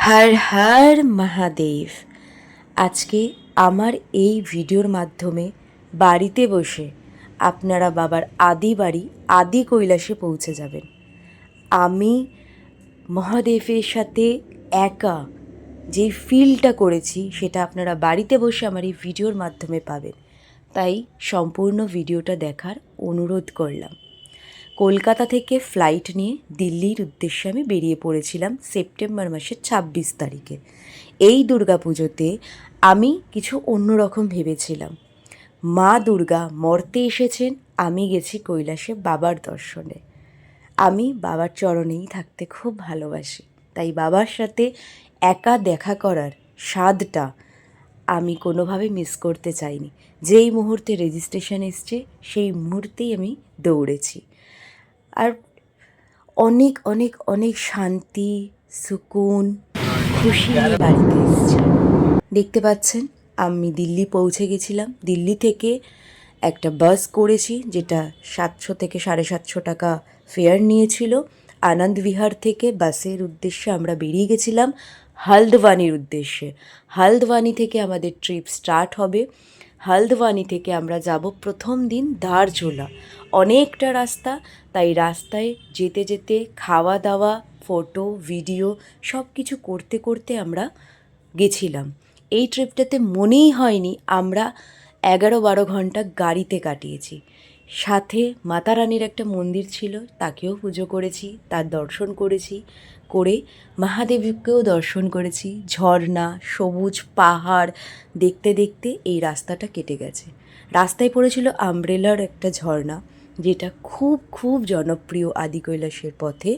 হর হর মহাদেব। আজকে আমার এই ভিডিওর মাধ্যমে বাড়িতে বসে আপনারা বাবার আদি বাড়ি আদি কৈলাসে পৌঁছে যাবেন। আমি মহাদেবের সাথে একা যে ফিলটা করেছি সেটা আপনারা বাড়িতে বসে আমার এই ভিডিওর মাধ্যমে পাবেন, তাই সম্পূর্ণ ভিডিওটা দেখার অনুরোধ করলাম। কলকাতা থেকে ফ্লাইট নিয়ে দিল্লির উদ্দেশ্যে আমি বেরিয়ে পড়েছিলাম সেপ্টেম্বর মাসের ২৬ তারিখে। এই দুর্গাপুজোতে আমি কিছু অন্যরকম ভেবেছিলাম। মা দুর্গা মর্তে এসেছেন, আমি গেছি কৈলাসে বাবার দর্শনে। আমি বাবার চরণেই থাকতে খুব ভালোবাসি, তাই বাবার সাথে একা দেখা করার স্বাদটা আমি কোনোভাবে মিস করতে চাইনি। যেই মুহূর্তে রেজিস্ট্রেশন এসছে সেই মুহূর্তেই আমি দৌড়েছি। আর অনেক অনেক অনেক শান্তি, সুকুন, খুশি নিয়ে বাড়িতে এসেছি। দেখতে পাচ্ছেন আমি দিল্লি পৌঁছে গেছিলাম। দিল্লি থেকে একটা বাস করেছি, যেটা 700 থেকে 750 টাকা ফেয়ার নিয়েছিল। আনন্দ বিহার থেকে বাসের উদ্দেশ্যে আমরা বেরিয়ে গেছিলাম হলদওয়ানির উদ্দেশ্যে। হলদওয়ানি থেকে আমাদের ট্রিপ স্টার্ট হবে। হলদওয়ানি থেকে আমরা যাব প্রথম দিন ধারচুলা। অনেকটা রাস্তা, তাই রাস্তায় যেতে যেতে খাওয়া দাওয়া, ফটো, ভিডিও সব কিছু করতে করতে আমরা গেছিলাম। এই ট্রিপটাতে মনেই হয়নি আমরা 11-12 ঘন্টা গাড়িতে কাটিয়েছি। সাথে মাতা রানীর একটা মন্দির ছিল, তাকেও পুজো করেছি, তার দর্শন করেছি, করে মহাদেবকেও দর্শন করেছি। ঝর্ণা, সবুজ পাহাড় দেখতে দেখতে এই রাস্তাটা কেটে গেছে। রাস্তায় পড়েছিল আমব্রেলার একটা ঝর্ণা, যেটা খুব খুব জনপ্রিয় আদি কৈলাসের পথে।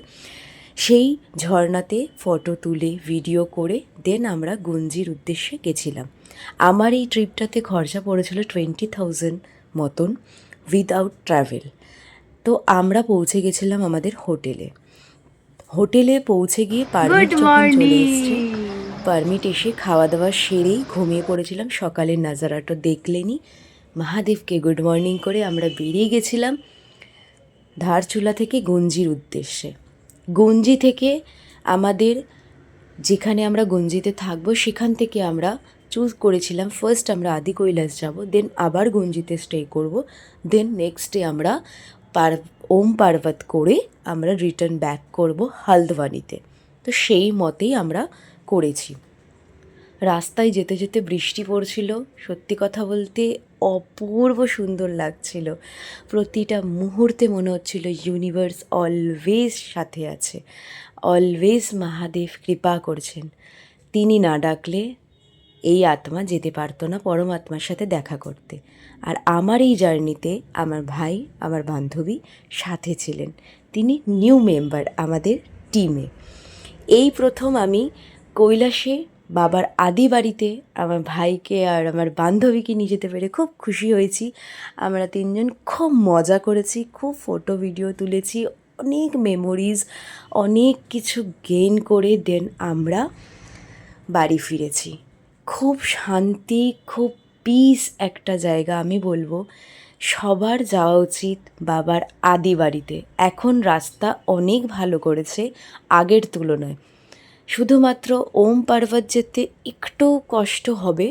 সেই ঝর্ণাতে ফটো তুলে ভিডিও করে দেন আমরা গুঞ্জির উদ্দেশ্যে গেছিলাম। আমার এই ট্রিপটাতে খরচা পড়েছিল 20,000 মতন উইদাউট ট্রাভেল। তো আমরা পৌঁছে গেছিলাম আমাদের হোটেলে পৌঁছে গিয়ে পারমিট যখন চলে এসছে, পারমিট এসে খাওয়া দাওয়া সেরেই ঘুমিয়ে পড়েছিলাম। সকালের নাজারাটা দেখলেনি। মহাদেবকে গুড মর্নিং করে আমরা বেরিয়ে গেছিলাম ধারচুলা থেকে গুঞ্জির উদ্দেশ্যে। গুঞ্জি থেকে আমাদের, যেখানে আমরা গুঞ্জিতে থাকবো সেখান থেকে আমরা চুজ করেছিলাম ফার্স্ট আমরা আদি কৈলাস যাব, দেন আবার গুঞ্জিতে স্টে করব, দেন নেক্সট ডে আমরা ওম পার্বত করে আমরা রিটার্ন ব্যাক করব হলদওয়ানিতে। তো সেই মতেই আমরা করেছি। রাস্তায় যেতে যেতে বৃষ্টি পড়ছিল। সত্যি কথা বলতে অপূর্ব সুন্দর লাগছিল। প্রতিটা মুহূর্তে মনে হচ্ছিল ইউনিভার্স অলওয়েজ সাথে আছে, অলওয়েজ মহাদেব কৃপা করছেন। তিনি না ডাকলে এই আত্মা যেতে পারতো না পরমাত্মার সাথে দেখা করতে। আর আমার এই জার্নিতে আমার ভাই, আমার বান্ধবী সাথে ছিলেন। তিনি নিউ মেম্বার আমাদের টিমে। এই প্রথম আমি কৈলাসে বাবার আদি বাড়িতে আমার ভাইকে আর আমার বান্ধবীকে নিয়ে যেতে পেরে খুব খুশি হয়েছি। আমরা তিনজন খুব মজা করেছি, খুব ফটো ভিডিও তুলেছি, অনেক মেমোরিজ, অনেক কিছু গেইন করে দেন আমরা বাড়ি ফিরেছি। খুব শান্তি, খুব পিস একটা জায়গা। আমি বলবো সবার যাওয়া উচিত বাবার আদি বাড়িতে। এখন রাস্তা অনেক ভালো করেছে আগের তুলনায়। শুধুমাত্র ওম পার্বত যেতে একটু কষ্ট হবে,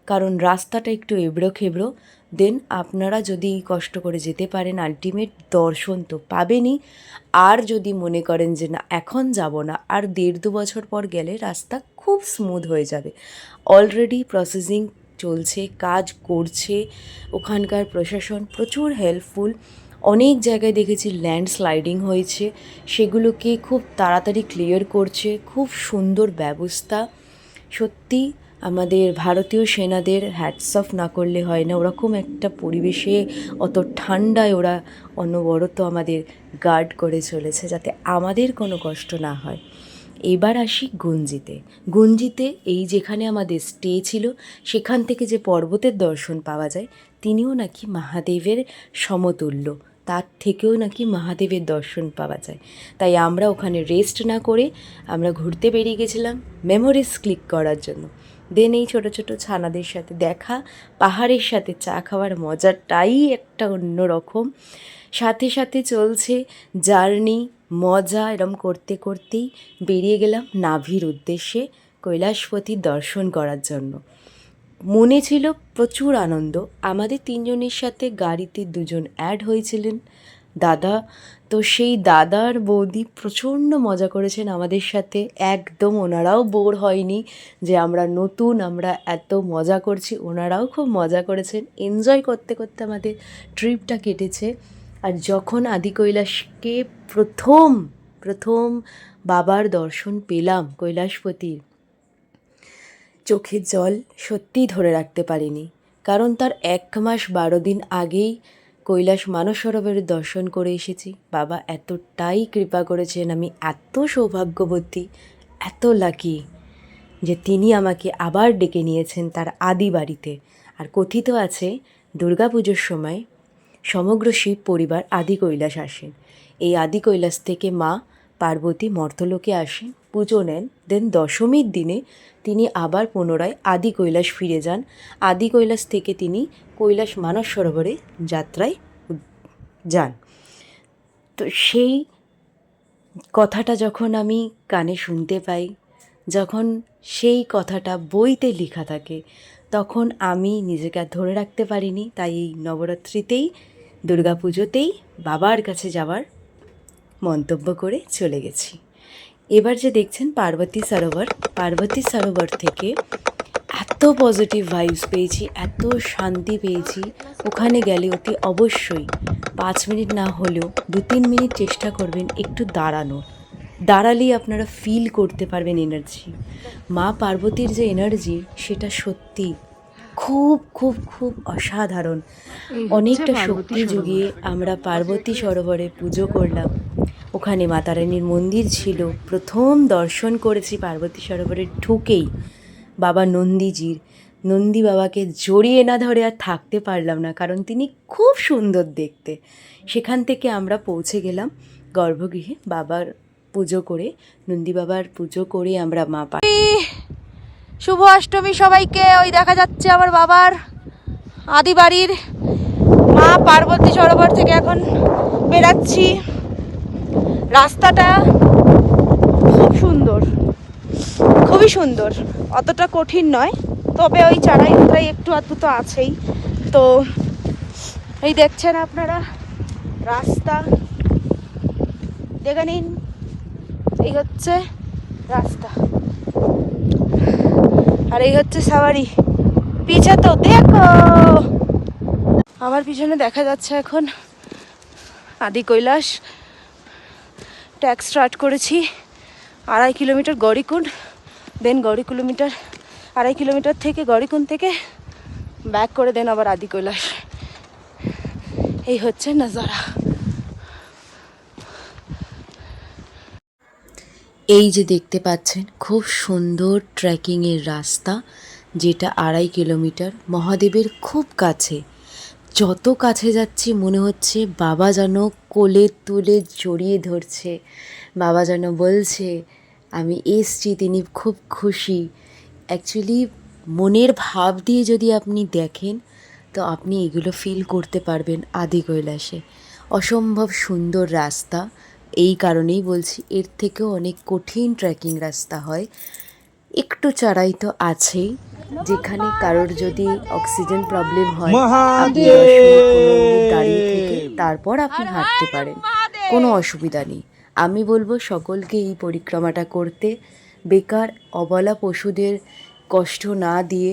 কারণ রাস্তাটা একটু এবড়ো খেবড়ো। দেন আপনারা যদি কষ্ট করে যেতে পারেন আলটিমেট দর্শন তো পাবেনই। আর যদি মনে করেন যে না এখন যাব না, আর 1.5-2 বছর পর গেলে রাস্তা খুব স্মুথ হয়ে যাবে। অলরেডি প্রসেসিং চলছে, কাজ করছে। ওখানকার প্রশাসন প্রচুর হেল্পফুল। অনেক জায়গায় দেখেছি ল্যান্ডস্লাইডিং হয়েছে, সেগুলোকে খুব তাড়াতাড়ি ক্লিয়ার করছে। খুব সুন্দর ব্যবস্থা। সত্যি আমাদের ভারতীয় সেনাদের হ্যাটস অফ না করলে হয় না। ওরকম একটা পরিবেশে অত ঠান্ডায় ওরা অনবরত আমাদের গার্ড করে চলেছে, যাতে আমাদের কোনো কষ্ট না হয়। এবার আসি গুঞ্জিতে এই যেখানে আমাদের স্টে ছিল, সেখান থেকে যে পর্বতের দর্শন পাওয়া যায়, তিনিও নাকি মহাদেবের সমতুল্য, তার থেকেও নাকি মহাদেবের দর্শন পাওয়া যায়। তাই আমরা ওখানে রেস্ট না করে আমরা ঘুরতে বেরিয়ে গেছিলাম মেমোরিজ ক্লিক করার জন্য। দেন এই ছোটো ছোটো ছানাদের সাথে দেখা, পাহাড়ের সাথে চা খাওয়ার মজাটাই একটা অন্য রকম। সাথে সাথে চলছে জার্নি, মজা এরম করতে করতেই বেরিয়ে গেলাম নাভির উদ্দেশ্যে কৈলাসপতির দর্শন করার জন্য। মনে ছিল প্রচুর আনন্দ। আমাদের তিনজনের সাথে গাড়িতে দুজন অ্যাড হয়েছিলেন, দাদা। তো সেই দাদার বৌদি প্রচণ্ড মজা করেছেন আমাদের সাথে, একদম ওনারাও বোর হয়নি যে আমরা নতুন, আমরা এত মজা করছি। ওনারাও খুব মজা করেছেন, এনজয় করতে করতে আমাদের ট্রিপটা কেটেছে। আর যখন আদি কৈলাসকে প্রথম বাবার দর্শন পেলাম কৈলাসপতির, চোখের জল সত্যিই ধরে রাখতে পারিনি। কারণ তার 1 মাস 12 দিন আগেই কৈলাস মানসরোবরের দর্শন করে এসেছি। বাবা এতটাই কৃপা করেছেন, আমি এত সৌভাগ্যবতী, এত লাকি যে তিনি আমাকে আবার ডেকে নিয়েছেন তার আদি বাড়িতে। আর কথিত আছে দুর্গাপুজোর সময় সমগ্র শিব পরিবার আদি কৈলাস আসেন। এই আদি কৈলাস থেকে মা পার্বতী মর্তলোকে আসেন, পুজো নেন, দেন দশমীর দিনে তিনি আবার পুনরায় আদি কৈলাস ফিরে যান। আদি কৈলাস থেকে তিনি কৈলাস মানস সরোবরে যাত্রায় যান। তো সেই কথাটা যখন আমি কানে শুনতে পাই, যখন সেই কথাটা বইতে লেখা থাকে, তখন আমি নিজেকে আর ধরে রাখতে পারিনি। তাই এই নবরাত্রিতেই, দুর্গাপুজোতেই বাবার কাছে যাওয়ার মন্তব্য করে চলে গেছি। এবার যে দেখছেন পার্বতী সরোবর থেকে এত পজিটিভ ভাইবস পেয়েছি, এত শান্তি পেয়েছি। ওখানে গেলে অতি অবশ্যই 5 মিনিট না হলেও 2-3 মিনিট চেষ্টা করবেন একটু দাঁড়ালেই আপনারা ফিল করতে পারবেন এনার্জি। মা পার্বতীর যে এনার্জি, সেটা সত্যি খুব খুব খুব অসাধারণ। অনেকটা শক্তি জুগিয়ে আমরা পার্বতী সরোবরে পুজো করলাম। ওখানে মাতারানীর মন্দির ছিল, প্রথম দর্শন করেছি পার্বতী সরোবরে ঢুকেই বাবা নন্দী বাবাকে জড়িয়ে না ধরে আর থাকতে পারলাম না, কারণ তিনি খুব সুন্দর দেখতে। সেখান থেকে আমরা পৌঁছে গেলাম গর্ভগৃহে। বাবার পুজো করে, নন্দী বাবার পুজো করে আমরা মা শুভ অষ্টমী সবাইকে। ওই দেখা যাচ্ছে আমার বাবার আদি বাড়ির মা পার্বতী সরোবর থেকে এখন বেরাচ্ছি। রাস্তাটা খুব সুন্দর, খুবই সুন্দর, অতটা কঠিন নয়, তবে ওই চড়াই উতরাই একটু আধটু তো আছেই। তো এই দেখছেন আপনারা রাস্তা, দেখে নিন, এই হচ্ছে রাস্তা আর এই হচ্ছে সাওয়ারি। পিছে তো দেখো, আমার পিছনে দেখা যাচ্ছে এখন আদি কৈলাস। ট্যাগ স্টার্ট করেছি 2.5 কিলোমিটার গৌরীকুণ্ড, দেন 2.5 কিলোমিটার থেকে গৌরীকুণ্ড থেকে ব্যাক করে দেন আবার আদি কৈলাস। এই হচ্ছে নজারা। এই যে দেখতে পাচ্ছেন খুব সুন্দর ট্রেকিংয়ের রাস্তা, যেটা 2.5 কিলোমিটার মহাদেবের খুব কাছে। যত কাছে যাচ্ছি মনে হচ্ছে বাবা যেন কোলে তুলে জড়িয়ে ধরছে, বাবা যেন বলছে আমি এসছি, তিনি খুব খুশি। অ্যাকচুয়ালি মনের ভাব দিয়ে যদি আপনি দেখেন তো আপনি এগুলো ফিল করতে পারবেন আদি কৈলাসে। অসম্ভব সুন্দর রাস্তা, এই কারণেই বলছি এর থেকেও অনেক কঠিন ট্রেকিং রাস্তা হয়। একটু চড়াই তো আছেই, যেখানে কারোর যদি অক্সিজেন প্রবলেম হয় আপনি 10 মিনিট 15 মিনিট দাঁড়িয়ে থেকে তারপর আপনি হাঁটতে পারেন, কোনো অসুবিধা নেই। আমি বলবো সকলকে এই পরিক্রমাটা করতে। বেকার অবলা পশুদের কষ্ট না দিয়ে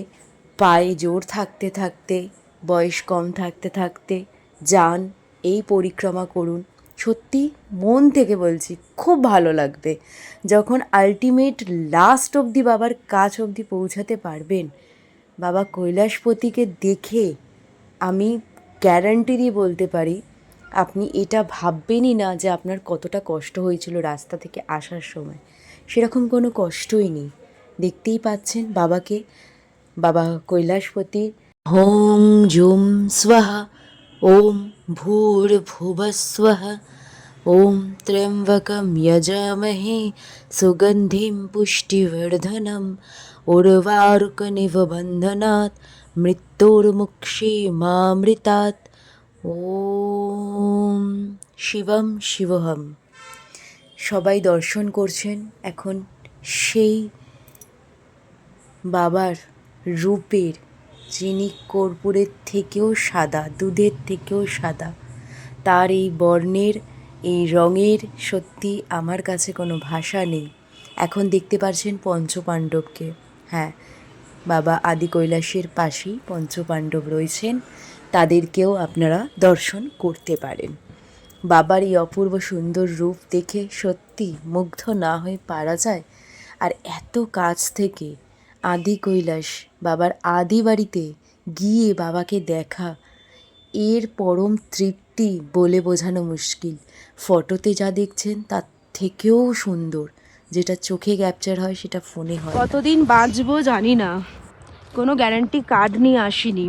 পায়ে জোর থাকতে থাকতে, বয়স কম থাকতে থাকতে যান, এই পরিক্রমা করুন। সত্যি মন থেকে বলছি খুব ভালো লাগবে। যখন আলটিমেট লাস্ট অবধি বাবার কাছ অবধি পৌঁছাতে পারবেন, বাবা কৈলাসপতিকে দেখে আমি গ্যারান্টি দিয়ে বলতে পারি আপনি এটা ভাববেনই না যে আপনার কতটা কষ্ট হয়েছিল রাস্তা থেকে আসার সময়। সেরকম কোনো কষ্টই নেই। দেখতেই পাচ্ছেন বাবাকে, বাবা কৈলাসপতি। হোম জুম স্বাহা ওম ভূর্ভুবস্বঃ ওম ত্র্যম্বকম যজামহে সুগন্ধিম পুষ্টিবর্ধনম উর্বারুকমিব বন্ধনাৎ মৃত্যুর্মুক্ষীমামৃতাৎ। ওম শিবম শিবহম। সবাই দর্শন করছেন। এখন সেই বাবার রূপের, যিনি কর্পূরের থেকেও সাদা, দুধের থেকেও সাদা, তার এই বর্ণের, এই রঙের সত্যি আমার কাছে কোনো ভাষা নেই। এখন দেখতে পাচ্ছেন পঞ্চপাণ্ডবকে। হ্যাঁ, বাবা আদি কৈলাসের পাশেই পঞ্চপাণ্ডব রয়েছেন, তাদেরকেও আপনারা দর্শন করতে পারেন। বাবার এই অপূর্ব সুন্দর রূপ দেখে সত্যি মুগ্ধ না হয়ে পারা যায়। আর এত কাছ থেকে আদি কৈলাস, বাবার আদি বাড়িতে গিয়ে বাবাকে দেখা, এর পরম তৃপ্তি বলে বোঝানো মুশকিল। ফটোতে যা দেখছেন তার থেকেও সুন্দর, যেটা চোখে ক্যাপচার হয় সেটা ফোনে হয়। কতদিন বাঁচবো জানি না, কোনো গ্যারান্টি কার্ড নিয়ে আসিনি।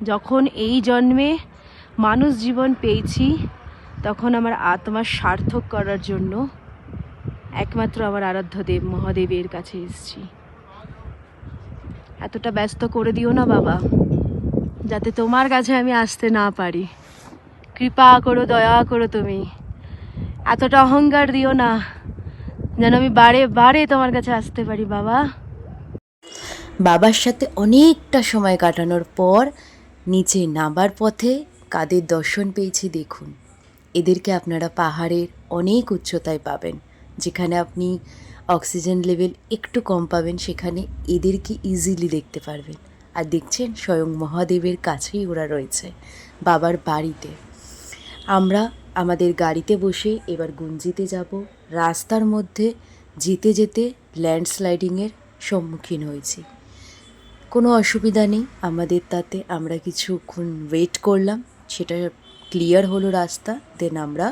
যখন এই জন্মে মানুষ জীবন পেয়েছি, তখন আমার আত্মার সার্থক করার জন্য একমাত্র আমার আরাধ্য দেব মহাদেবের কাছে এসেছি। এতটা ব্যস্ত করে দিও না বাবা, যাতে তোমার কাছে আমি আসতে না পারি। কৃপা করো, দয়া করো তুমি। এতটা অহংকার দিও না যেন আমি বারে বারে তোমার কাছে আসতে পারি বাবা। বাবার সাথে অনেকটা সময় কাটানোর পর নিচে নামার পথে কাদের দর্শন পেয়েছি দেখুন। এদেরকে আপনারা পাহাড়ের অনেক উচ্চতায় পাবেন, যেখানে আপনি অক্সিজেন লেভেল একটু কম পাবেন, সেখানে এদেরকে ইজিলি দেখতে পারবেন। আর দেখছেন স্বয়ং মহাদেবের কাছেই ওরা রয়েছে, বাবার বাড়িতে। আমরা আমাদের গাড়িতে বসে এবার গুঞ্জিতে যাব। রাস্তার মধ্যে যেতে যেতে ল্যান্ডস্লাইডিংয়ের সম্মুখীন হয়েছি। কোনো অসুবিধা নেই আমাদের তাতে, আমরা কিছুক্ষণ ওয়েট করলাম, সেটা ক্লিয়ার হলো রাস্তা, দেন আমরা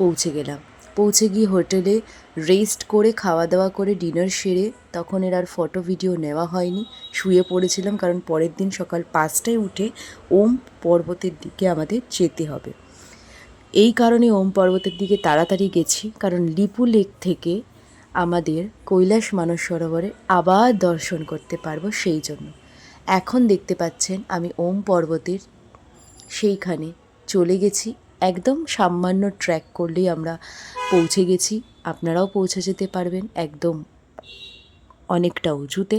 পৌঁছে গেলাম। পৌঁছে গিয়ে হোটেলে রেস্ট করে, খাওয়া দাওয়া করে, ডিনার সেরে, তখন এর আর ফটো ভিডিও নেওয়া হয়নি, শুয়ে পড়েছিলাম, কারণ পরের দিন সকাল 5টায় উঠে ওম পর্বতের দিকে আমাদের যেতে হবে। এই কারণে ওম পর্বতের দিকে তাড়াতাড়ি গেছি, কারণ লিপু লেক থেকে আমাদের কৈলাস মানস সরোবরে আবার দর্শন করতে পারবো, সেই জন্য। এখন দেখতে পাচ্ছেন আমি ওম পর্বতের সেইখানে চলে গেছি। একদম সামান্য ট্র্যাক করলেই আমরা পৌঁছে গেছি। আপনারাও পৌঁছে যেতে পারবেন একদম অনেকটা উঁচুতে।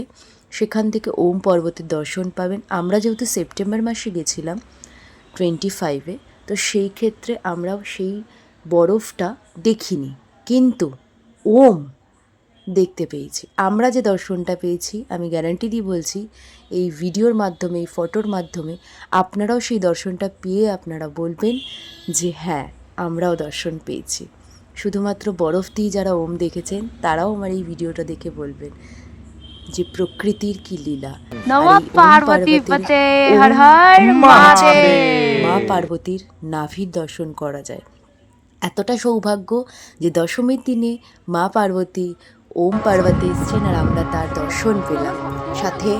সেখান থেকে ওম পর্বতের দর্শন পাবেন। আমরা যেহেতু সেপ্টেম্বর মাসে গেছিলাম 25-এ, তো সেই ক্ষেত্রে আমরাও সেই বরফটা দেখিনি, কিন্তু ওম দেখতে পেয়েছি। আমরা যে দর্শনটা পেয়েছি, আমি গ্যারান্টি দিয়ে বলছি, এই ভিডিওর মাধ্যমে, এই ফটোর মাধ্যমে আপনারাও সেই দর্শনটা পেয়ে আপনারা বলবেন যে হ্যাঁ, আমরাও দর্শন পেয়েছি। শুধুমাত্র বরফ দিয়ে যারা ওম দেখেছেন তারাও আমার এই ভিডিওটা দেখে বলবেন যে প্রকৃতির কি লীলা। নমঃ পার্বতীপতে হর হর মহাদেব। মা পার্বতীর নাভির দর্শন করা যায়। এতটা সৌভাগ্য যে দশমীর দিনে মা পার্বতী ওম পর্বতে এসছেন আর আমরা তার দর্শন পেলাম। সাথে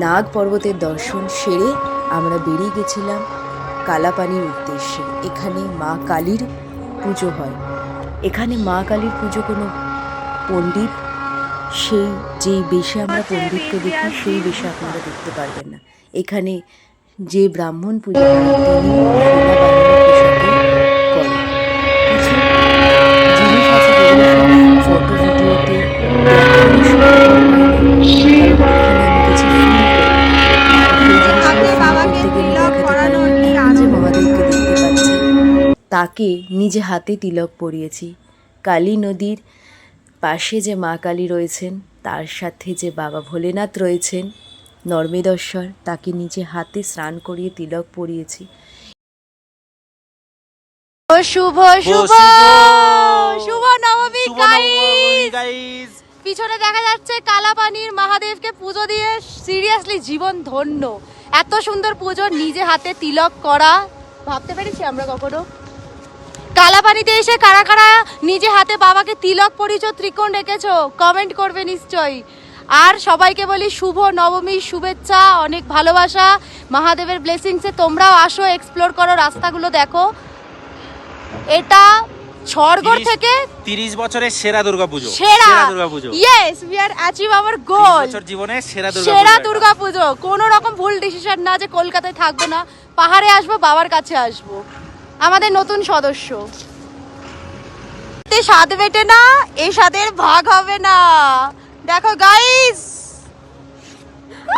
নাগ পর্বতের দর্শন সেরে আমরা বেরিয়ে গেছিলাম কালাপানির উদ্দেশ্যে। এখানে মা কালীর পুজো হয়। এখানে মা কালীর পুজো কোনো পণ্ডিত, সেই যেই বেশে আমরা পণ্ডিতকে দেখি সেই বেশে আপনারা দেখতে পারবেন না। এখানে যে ব্রাহ্মণ পুজো করেন তিনি সোনা বানানোর পেশাকে করেন। কিছু জিনিস আছে যেগুলো সব ফটো ভিডিওতে দেখানো সম্ভব হয়নি, কারণ এখানে আমি কিছু ফিল যে মহাদেবকে দেখতে পাচ্ছেন, তাকে নিজে হাতে তিলক পরিয়েছি। কালী নদীর পাশে যে মা কালী রয়েছেন, তার সাথে যে বাবা ভোলেনাথ রয়েছেন নর্মেদশ্বর, তাকে নিজে হাতে স্নান করিয়ে তিলক পরিয়েছি। শুভ শুভ শুভ নবমী গাইস। পিছনে দেখা যাচ্ছে কালাপানির মহাদেবকে পুজো দিয়ে সিরিয়াসলি জীবন ধন্য। এত সুন্দর পুজো, নিজে হাতে তিলক করা, ভাবতে পেরেছি আমরা কখনো? কালাপানিতে এসে কারা কারা নিজে হাতে বাবাকে তিলক পরিয়েছো, ত্রিকোণ রেখেছো, কমেন্ট করবে নিশ্চয়ই। আর সবাইকে বলি শুভ নবমী শুভেচ্ছা, অনেক ভালোবাসা, মহাদেবের ব্লেসিংসে তোমরাও আসো, এক্সপ্লোর করো, রাস্তাগুলো দেখো। এটা স্বর্গর থেকে 30 বছরের সেরা দুর্গাপুজো। সেরা Durga Puja. Yes, we are achieve hour গোল। 30 বছর জীবনে সেরা দুর্গাপুজো। কোনো রকম ভুল ডিসিশন না যে কলকাতায় থাকবো না, পাহাড়ে আসবো, বাবার কাছে আসবো। আমাদের নতুন সদস্য যেতে স্বাদ মেটে না, এই স্বাদের ভাগ হবে না। দেখো গাইস,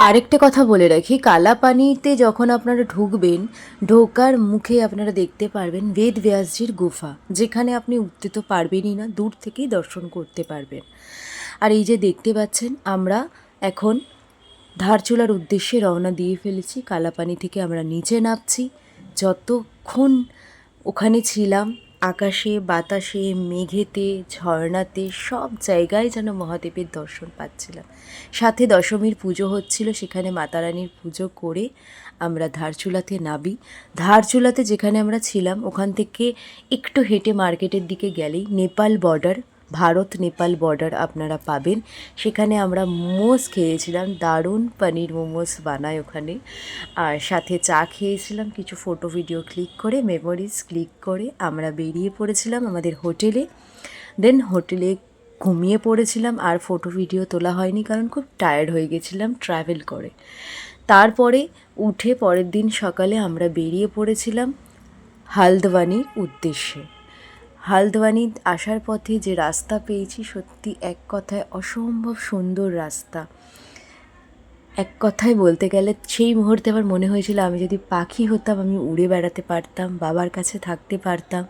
আরেকটা কথা বলে রাখি, কালাপানিতে যখন আপনারা ঢুকবেন, ঢোকার মুখে আপনারা দেখতে পারবেন বেদ ব্যাসজির গুফা, যেখানে আপনি উঠতে তো পারবেনই না, দূর থেকেই দর্শন করতে পারবেন। আর এই যে দেখতে পাচ্ছেন, আমরা এখন ধারচুলার উদ্দেশ্যে রওনা দিয়ে ফেলেছি। কালাপানি থেকে আমরা নিচে নামছি। যতক্ষণ ওখানে ছিলাম, আকাশে বাতাসে মেঘেতে ঝর্ণাতে সব জায়গায় যেন মহাদেবের দর্শন পাচ্ছিলাম। সাথে দশমীর পুজো হচ্ছিল, সেখানে মাতারানীর পুজো করে আমরা ধারচুলাতে নামি। ধারচুলাতে যেখানে আমরা ছিলাম, ওখান থেকে একটু হেঁটে মার্কেটের দিকে গেলেই নেপাল বর্ডার, ভারত নেপাল বর্ডার আপনারা পাবেন। সেখানে আমরা মোমোস খেয়েছিলাম, দারুণ পনির মোমোস বানায় ওখানে। আর সাথে চা খেয়েছিলাম, কিছু ফটো ভিডিও ক্লিক করে, মেমোরিজ ক্লিক করে আমরা বেরিয়ে পড়েছিলাম আমাদের হোটেলে। দেন হোটেলে ঘুমিয়ে পড়েছিলাম, আর ফটো ভিডিও তোলা হয়নি কারণ খুব টায়ার্ড হয়ে গেছিলাম ট্রাভেল করে। তারপরে উঠে পরের দিন সকালে আমরা বেরিয়ে পড়েছিলাম হালদওয়ানির উদ্দেশ্যে। হালদওয়ানি আসার পথে যে রাস্তা পেয়েছি, সত্যি এক কথায় অসম্ভব সুন্দর রাস্তা। এক কথায় বলতে গেলে সেই মুহূর্তে আমার মনে হয়েছিল আমি যদি পাখি হতাম, আমি উড়ে বেড়াতে পারতাম, বাবার কাছে থাকতে পারতাম,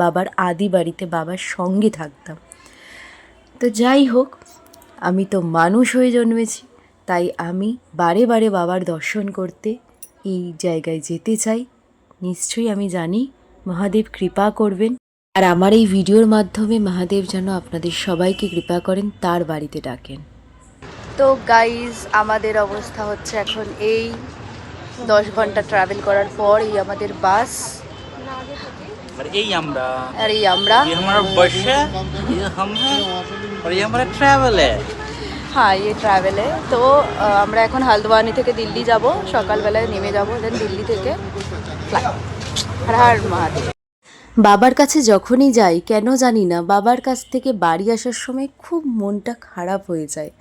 বাবার আদি বাড়িতে বাবার সঙ্গে থাকতাম। তো যাই হোক, আমি তো মানুষ হয়ে জন্মেছি, তাই আমি বারে বারে বাবার দর্শন করতে এই জায়গায় যেতে চাই। নিশ্চয়ই আমি জানি মহাদেব কৃপা করবেন, আর আমার এই ভিডিওর মাধ্যমে মহাদেব যেন আপনাদের সবাইকে কৃপা করেন, তার বাড়িতে ডাকেন। তো গাইজ আমাদের অবস্থা হচ্ছে এখন এই 10 ঘন্টা ট্রাভেল করার পর এই আমাদের বাস, और यही हमरा আর এই আমরা। ये हमारा बस है, ये हम हैं और ये हमारा ट्रैवल है। হ্যাঁ, এই ট্রাভেলে তো আমরা এখন হালদওয়ানি থেকে দিল্লি যাব, সকালবেলায় নেমে যাব, দেন দিল্লি থেকে ফ্লাইট। হর হর মহাদেব। বাবার কাছে যখনই যাই, কেন জানি না, বাবার কাছ থেকে বাড়ি আসার সময় খুব মনটা খারাপ হয়ে যায়।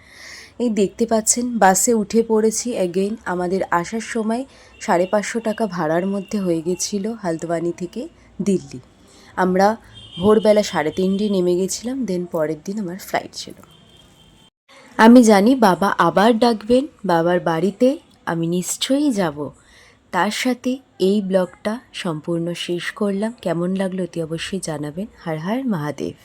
এই দেখতে পাচ্ছেন বাসে উঠে পড়েছি অ্যাগেইন। আমাদের আসার সময় 550 টাকা ভাড়ার মধ্যে হয়ে গেছিলো হালদওয়ানি থেকে দিল্লি। আমরা ভোরবেলা 3:30 নেমে গেছিলাম, দেন পরের দিন আমার ফ্লাইট ছিল। আমি জানি বাবা আবার ডাকবেন, বাবার বাড়িতে আমি নিশ্চয়ই যাব। তার সাথে এই ব্লগটা সম্পূর্ণ শেষ করলাম। কেমন লাগলো অতি অবশ্যই জানাবেন। হর হর মহাদেব।